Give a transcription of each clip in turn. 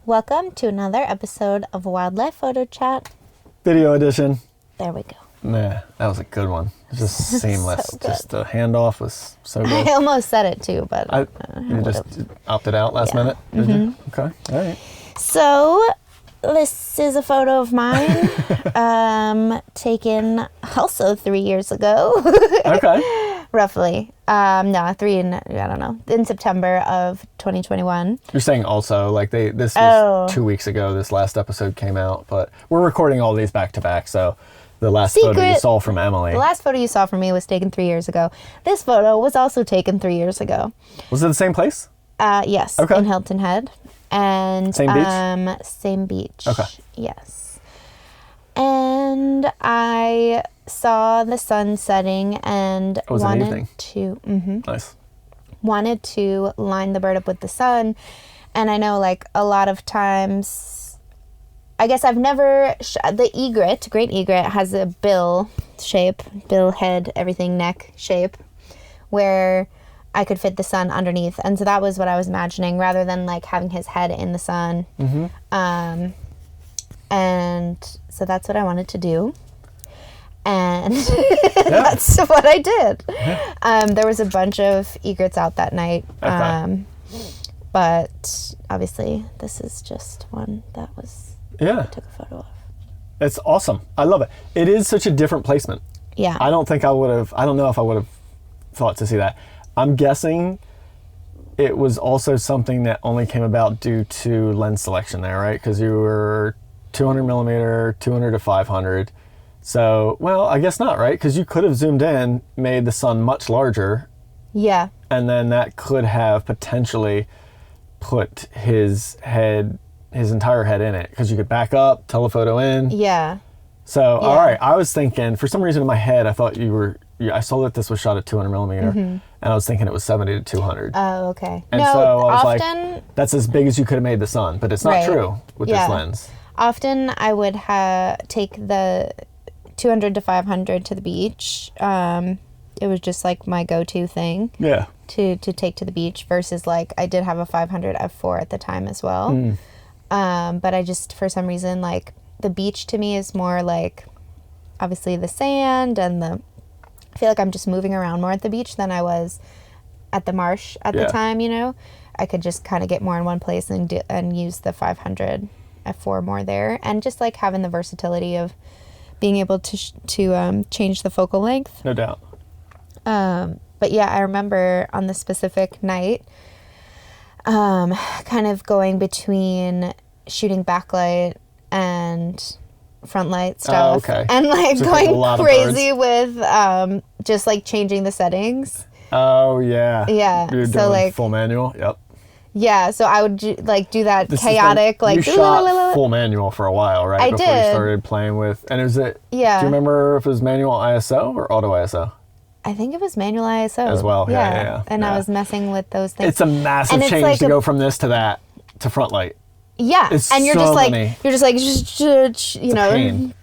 Welcome to another episode of Wildlife Photo Chat. Video edition. There we go. Nah, that was a good one. Just seamless. So just the handoff was so good. I almost said it too, but You just opted out last minute? Did you? Okay. All right. So, this is a photo of mine, taken also 3 years ago. Okay. Roughly. In September of 2021. You're saying also, like this was 2 weeks ago, this last episode came out, but we're recording all these back to back, so the last photo you saw from Emily. The last photo you saw from me was taken 3 years ago. This photo was also taken 3 years ago. Was it the same place? Yes, okay. in Hilton Head. And same beach? Same beach. Okay. Yes. And I saw the sun setting and wanted to Nice. wanted to line the bird up with the sun. And I know, like, a lot of times, I guess I've never the egret, great egret, has a bill shape, bill, head, everything, neck shape, where I could fit the sun underneath. And so that was what I was imagining, rather than like having his head in the sun. And so that's what I wanted to do. And that's what I did. There was a bunch of egrets out that night. But obviously this is just one that was I took a photo of. It's awesome. I love it. It is such a different placement. Yeah. I don't know if I would have thought to see that. I'm guessing it was also something that only came about due to lens selection there, right? Because you were 200 millimeter, 200 to 500. So, well, I guess not, right? Because you could have zoomed in, made the sun much larger. Yeah. And then that could have potentially put his entire head in it. Because you could back up, telephoto in. Yeah. So, all right. I was thinking, for some reason in my head, I thought I saw that this was shot at 200 millimeter, and I was thinking it was 70 to 200. Oh, okay. And so I was like, that's as big as you could have made the sun, but it's not true with this lens. Often I would take the 200 to 500 to the beach. It was just like my go-to thing. Yeah. To take to the beach, versus like I did have a 500 f4 at the time as well. But I just, for some reason, like the beach to me is more like obviously the sand and I feel like I'm just moving around more at the beach than I was at the marsh at the time, you know? I could just kind of get more in one place and use the 500 f4 more there. And just like having the versatility of being able to change the focal length. No doubt. But yeah, I remember on the specific night, kind of going between shooting backlight and front light stuff. And like going crazy with just like changing the settings. Oh yeah. Yeah. You're so doing like full manual. Yep. Yeah, so I would do that chaotic like. You shot full manual for a while, right? Before you started playing with, and is it? Yeah. Do you remember if it was manual ISO or auto ISO? I think it was manual ISO as well. Yeah. And I was messing with those things. It's a massive change like to go from this to that to front light. Yeah, and you're just pain.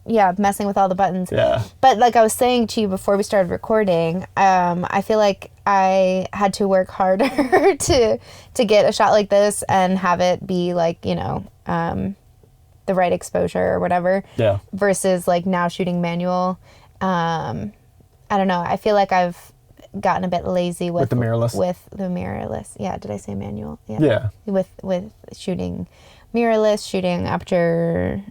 Yeah, messing with all the buttons. Yeah. But like I was saying to you before we started recording, I feel like I had to work harder to get a shot like this and have it be like, you know, the right exposure or whatever. Yeah. Versus like now shooting manual. I don't know. I feel like I've gotten a bit lazy with the mirrorless. With the mirrorless. Yeah. Did I say manual? Yeah. With shooting mirrorless, shooting aperture,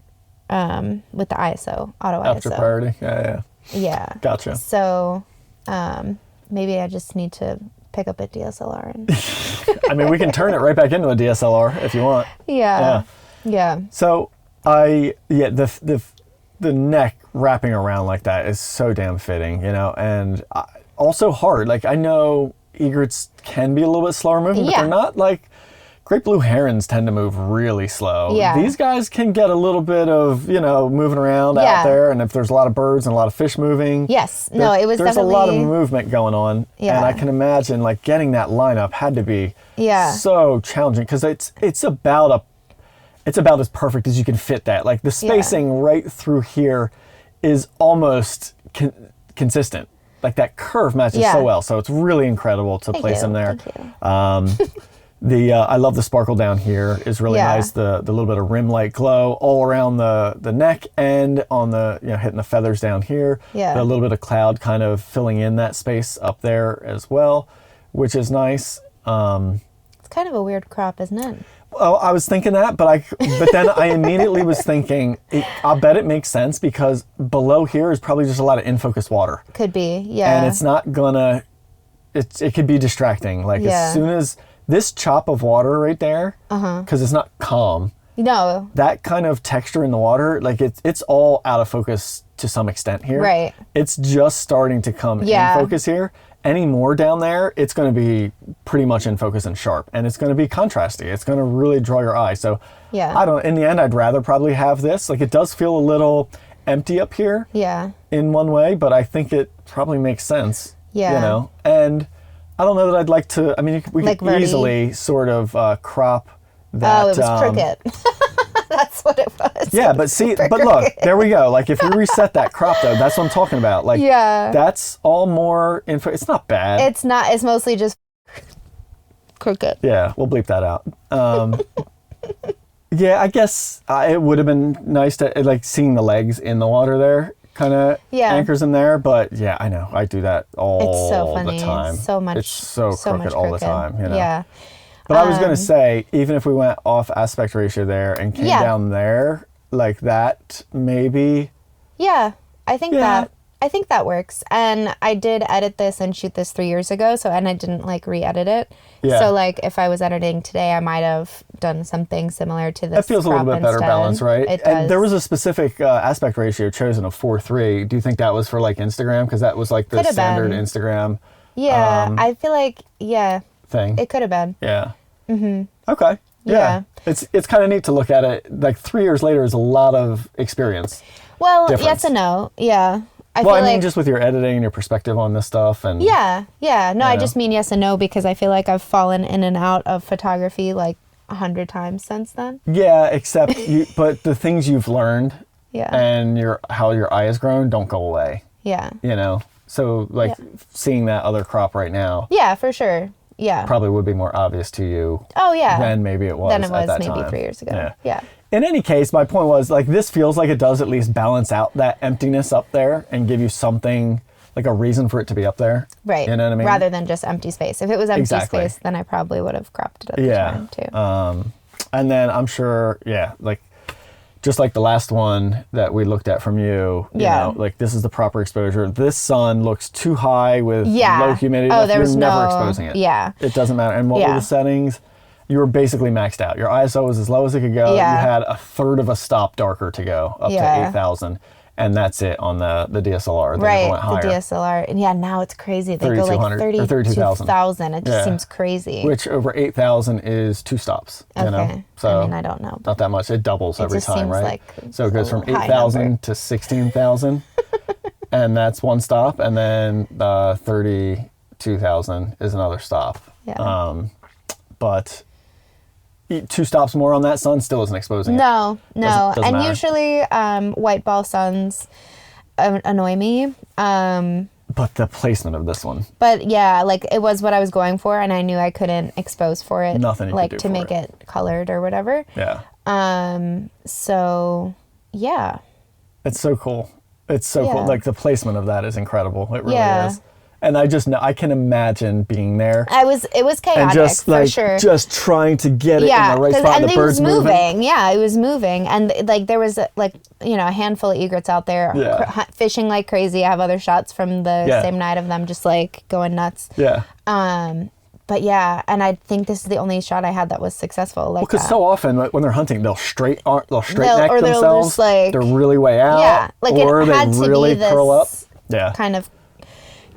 with the ISO, auto aperture ISO. priority. Yeah. Yeah. Gotcha. So, maybe I just need to pick up a DSLR and. I mean, we can turn it right back into a DSLR if you want. Yeah. So the neck wrapping around like that is so damn fitting, you know, and also hard. Like I know egrets can be a little bit slower moving, but they're not like great blue herons tend to move really slow. Yeah. These guys can get a little bit of, you know, moving around out there, and if there's a lot of birds and a lot of fish moving. Yes. No, it was there's definitely. There's a lot of movement going on, and I can imagine like getting that lineup had to be so challenging because it's about as perfect as you can fit that. Like the spacing right through here is almost consistent. Like that curve matches so well. So it's really incredible to place them there. I love the sparkle down here. Is really nice. The little bit of rim light glow all around the neck and on the, hitting the feathers down here. Yeah. A little bit of cloud kind of filling in that space up there as well, which is nice. It's kind of a weird crop, isn't it? Well, I was thinking that, but then I immediately was thinking, I bet it makes sense because below here is probably just a lot of in-focus water. Could be, yeah. And it's not gonna, it could be it's as soon as this chop of water right there, because it's not calm. No. That kind of texture in the water, it's all out of focus to some extent here. Right. It's just starting to come in focus here. Any more down there, it's going to be pretty much in focus and sharp, and it's going to be contrasty. It's going to really draw your eye. So in the end, I'd rather probably have this. It does feel a little empty up here in one way, but I think it probably makes sense. Yeah. And I don't know that I'd like to, we could easily sort of crop that. Oh, it was crooked. That's what it was. Yeah, but look, there we go. If we reset that crop though, that's what I'm talking about. That's all more info. It's not bad. It's not. It's mostly just crooked. Yeah, we'll bleep that out. Yeah, I guess it would have been nice to seeing the legs in the water there, kind of anchors in there. But yeah, I know I do that all the time. It's so much. It's so crooked all the time. Yeah. But I was going to say, even if we went off aspect ratio there and came down there like that, maybe. Yeah, I think that works. And I did edit this and shoot this 3 years ago, and I didn't re-edit it. Yeah. So if I was editing today, I might have done something similar to this. That feels a little bit better balance, right? It does. And there was a specific aspect ratio chosen of 4:3. Do you think that was for Instagram? Because that was the standard Instagram. Yeah, I feel thing. It could have been. Yeah. Mm-hmm. Okay. Yeah. It's kind of neat to look at it. 3 years later is a lot of experience. Well, difference. Yes and no. Yeah. I mean, just with your editing and your perspective on this stuff, and yeah. No, I just mean yes and no because I feel like I've fallen in and out of photography 100 times since then. Yeah, except but the things you've learned, and how your eye has grown don't go away. Yeah. So seeing that other crop right now. Yeah, for sure. Yeah. Probably would be more obvious to you. Oh, yeah. Than maybe it was at that time. Maybe 3 years ago. Yeah. In any case, my point was this feels like it does at least balance out that emptiness up there and give you something a reason for it to be up there. Right. You know what I mean? Rather than just empty space. If it was empty space, then I probably would have cropped it at the time too. And then I'm sure, just like the last one that we looked at from you, this is the proper exposure. This sun looks too high with low humidity. Oh, there was You're never exposing it. Yeah. It doesn't matter. And what were the settings? You were basically maxed out. Your ISO was as low as it could go. Yeah. You had a third of a stop darker to go, up to 8,000. And that's it on the DSLR. They never went higher. The DSLR. And now it's crazy. They go 32,000. It just seems crazy. Which over 8,000 is 2 stops. Okay. So I don't know. Not that much. It doubles every time, right? So it goes from 8,000 to 16,000. And that's 1 stop. And then 32,000 is another stop. Yeah. But 2 stops more on that sun still isn't exposing it. No. Doesn't And matter. usually white ball suns annoy me. But the placement of this one. But yeah, it was what I was going for, and I knew I couldn't expose for it. Nothing you could do to make it colored or whatever. Yeah. So yeah. It's so cool. It's so cool. The placement of that is incredible. It really is. And I just know, I can imagine being there. It was chaotic, and just, for sure. Just trying to get it in the right spot. And the bird's moving. Yeah, it was moving. And there was a handful of egrets out there fishing like crazy. I have other shots from the same night of them just going nuts. Yeah. But yeah, and I think this is the only shot I had that was successful. Because so often when they're hunting, they'll straight neck or themselves. Just they're really way out. Yeah, or it had they to really be this curl up. Yeah. Kind of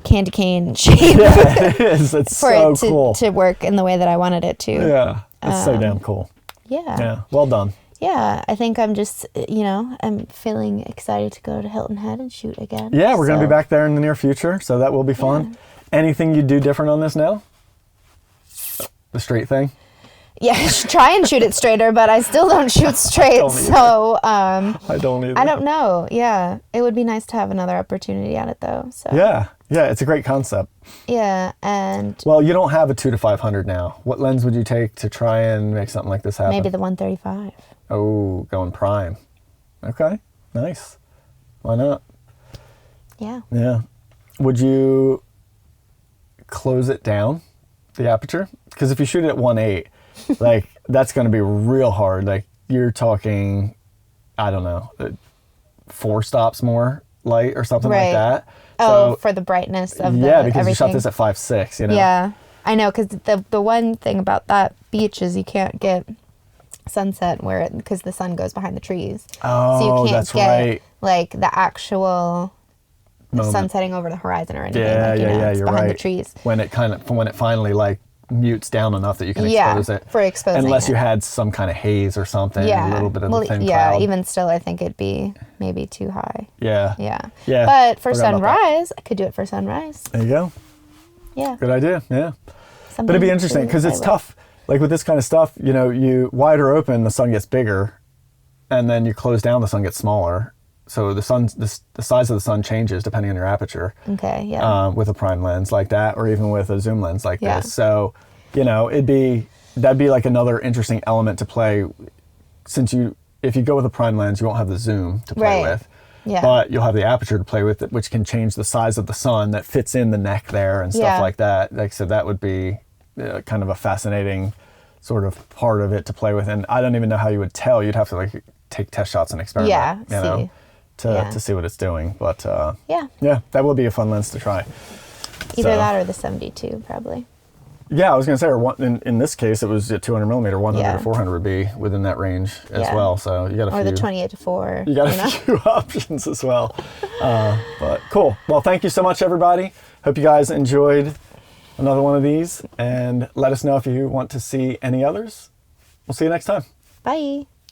candy cane shape. Yeah, it is. It's so cool. To work in the way that I wanted it to. Yeah, it's so damn cool. Yeah. Yeah, well done. Yeah, I think I'm just, I'm feeling excited to go to Hilton Head and shoot again. Yeah, we're going to be back there in the near future, so that will be fun. Yeah. Anything you do different on this now? The straight thing? Yeah, try and shoot it straighter, but I still don't shoot straight. I don't either. I don't know. Yeah, it would be nice to have another opportunity at it though. So yeah, Yeah, it's a great concept. Yeah, and... Well, you don't have a 2-500 now. What lens would you take to try and make something like this happen? Maybe the 135. Oh, going prime. Okay, nice. Why not? Yeah. Yeah. Would you close it down, the aperture? Because if you shoot it at 1.8, like, that's going to be real hard. Like, you're talking, I don't know, 4 stops more light or something like that. Oh, so, for the brightness of the yeah, because everything. You shot this at 5.6, you know? Yeah, I know, because the one thing about that beach is you can't get sunset because the sun goes behind the trees. Oh, so you can't that's get, right. like, the actual sun setting over the horizon or anything. Yeah, like, you're behind right. the trees. When it finally, like, mutes down enough that you can expose it. For exposing Unless it. you had some kind of haze or something, a little bit of a thin cloud. Yeah, even still, I think it'd be maybe too high. Yeah. Yeah. But for sunrise, I could do it for sunrise. There you go. Yeah. Good idea, yeah. Something but it'd be interesting, because it's tough. Like, with this kind of stuff, you know, you wider open, the sun gets bigger, and then you close down, the sun gets smaller. So the size of the sun changes depending on your aperture. Okay, yeah. With a prime lens like that, or even with a zoom lens like this. So, you know, that'd be like another interesting element to play, since if you go with a prime lens, you won't have the zoom to play with. Yeah. But you'll have the aperture to play with, which can change the size of the sun that fits in the neck there and stuff like that. Like I said, that would be kind of a fascinating sort of part of it to play with. And I don't even know how you would tell. You'd have to, like, take test shots and experiment. To see what it's doing. But that would be a fun lens to try. Either that or the 72, probably. Yeah, I was going to say, in this case, it was a 200 millimeter, 100 to 400 would be within that range as well. So you got a few. Or the 28 to 4. You got a few options as well. But cool. Well, thank you so much, everybody. Hope you guys enjoyed another one of these. And let us know if you want to see any others. We'll see you next time. Bye.